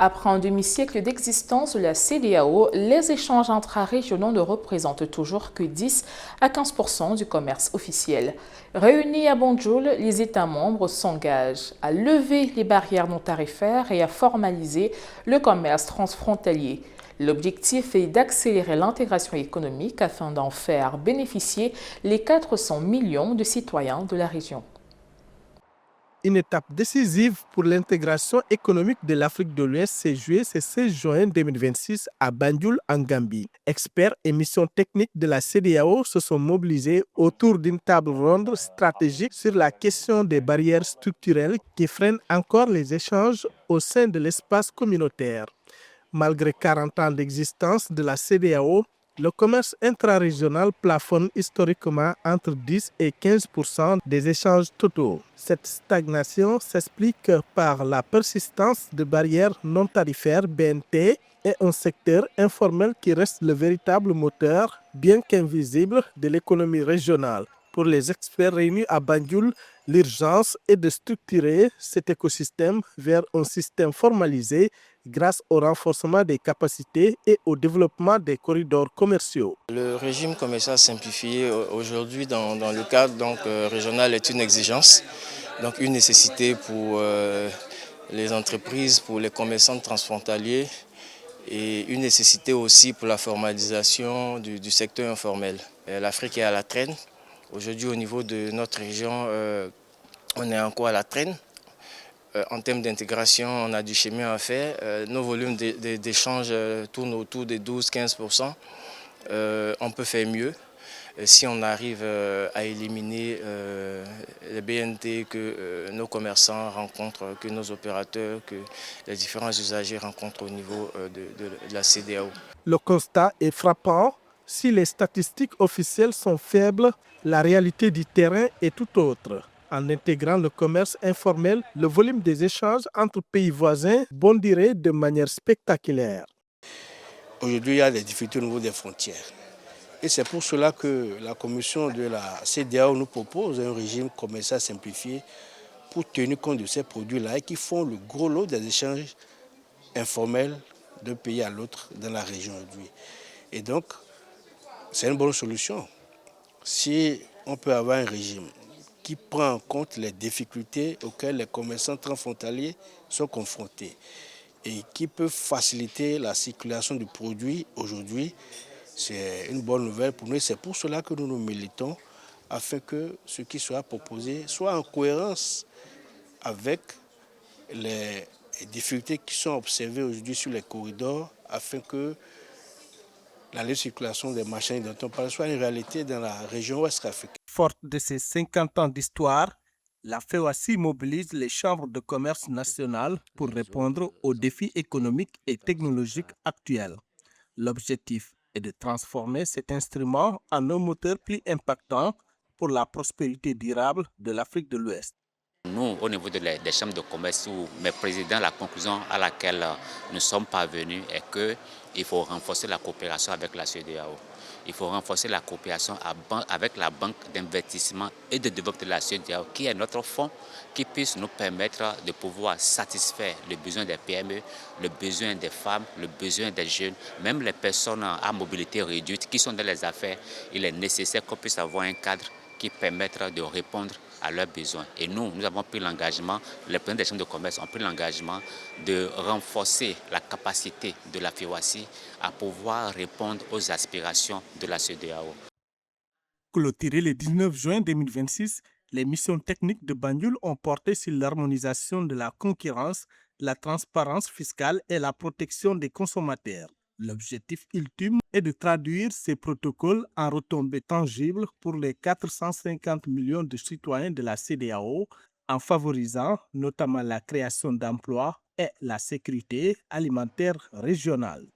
Après un demi-siècle d'existence de la CEDEAO, les échanges intra-régionaux ne représentent toujours que 10 à 15% du commerce officiel. Réunis à Banjul, les États membres s'engagent à lever les barrières non tarifaires et à formaliser le commerce transfrontalier. L'objectif est d'accélérer l'intégration économique afin d'en faire bénéficier les 400 millions de citoyens de la région. Une étape décisive pour l'intégration économique de l'Afrique de l'Ouest s'est jouée ce 16 juin 2026 à Banjul, en Gambie. Experts et missions techniques de la CEDEAO se sont mobilisés autour d'une table ronde stratégique sur la question des barrières structurelles qui freinent encore les échanges au sein de l'espace communautaire. Malgré 40 ans d'existence de la CEDEAO, le commerce intrarégional plafonne historiquement entre 10 et 15% des échanges totaux. Cette stagnation s'explique par la persistance de barrières non tarifaires BNT et un secteur informel qui reste le véritable moteur, bien qu'invisible, de l'économie régionale. Pour les experts réunis à Banjul, l'urgence est de structurer cet écosystème vers un système formalisé grâce au renforcement des capacités et au développement des corridors commerciaux. Le régime commercial simplifié aujourd'hui dans le cadre régional est une exigence, donc une nécessité pour les entreprises, pour les commerçants transfrontaliers et une nécessité aussi pour la formalisation du secteur informel. L'Afrique est à la traîne. Aujourd'hui, au niveau de notre région, on est encore à la traîne. En termes d'intégration, on a du chemin à faire. Nos volumes d'échange tournent autour des 12-15%. On peut faire mieux si on arrive à éliminer les BNT que nos commerçants rencontrent, que nos opérateurs, que les différents usagers rencontrent au niveau de la CEDEAO. Le constat est frappant. Si les statistiques officielles sont faibles, la réalité du terrain est tout autre. En intégrant le commerce informel, le volume des échanges entre pays voisins bondirait de manière spectaculaire. Aujourd'hui, il y a des difficultés au niveau des frontières. Et c'est pour cela que la commission de la CEDEAO nous propose un régime commercial simplifié pour tenir compte de ces produits-là et qui font le gros lot des échanges informels d'un pays à l'autre dans la région aujourd'hui. Et donc, c'est une bonne solution. Si on peut avoir un régime qui prend en compte les difficultés auxquelles les commerçants transfrontaliers sont confrontés et qui peut faciliter la circulation du produit aujourd'hui, c'est une bonne nouvelle pour nous. C'est pour cela que nous nous militons afin que ce qui sera proposé soit en cohérence avec les difficultés qui sont observées aujourd'hui sur les corridors afin que la libre circulation des marchandises dont on parle soit une réalité dans la région ouest africaine. Forte de ses 50 ans d'histoire, la FEOACI mobilise les chambres de commerce nationales pour répondre aux défis économiques et technologiques actuels. L'objectif est de transformer cet instrument en un moteur plus impactant pour la prospérité durable de l'Afrique de l'Ouest. Nous, au niveau des chambres de commerce, mes présidents, la conclusion à laquelle nous sommes parvenus est qu'il faut renforcer la coopération avec la CEDEAO. Il faut renforcer la coopération avec la Banque d'investissement et de développement de la CEDEAO, qui est notre fonds, qui puisse nous permettre de pouvoir satisfaire les besoins des PME, les besoins des femmes, les besoins des jeunes, même les personnes à mobilité réduite qui sont dans les affaires. Il est nécessaire qu'on puisse avoir un cadre qui permettra de répondre à leurs besoins. Et nous avons pris l'engagement, les présidents des chambres de commerce ont pris l'engagement de renforcer la capacité de la FEOACI à pouvoir répondre aux aspirations de la CEDEAO. Clôturé le 19 juin 2026, les missions techniques de Banjul ont porté sur l'harmonisation de la concurrence, la transparence fiscale et la protection des consommateurs. L'objectif ultime est de traduire ces protocoles en retombées tangibles pour les 450 millions de citoyens de la CEDEAO en favorisant notamment la création d'emplois et la sécurité alimentaire régionale.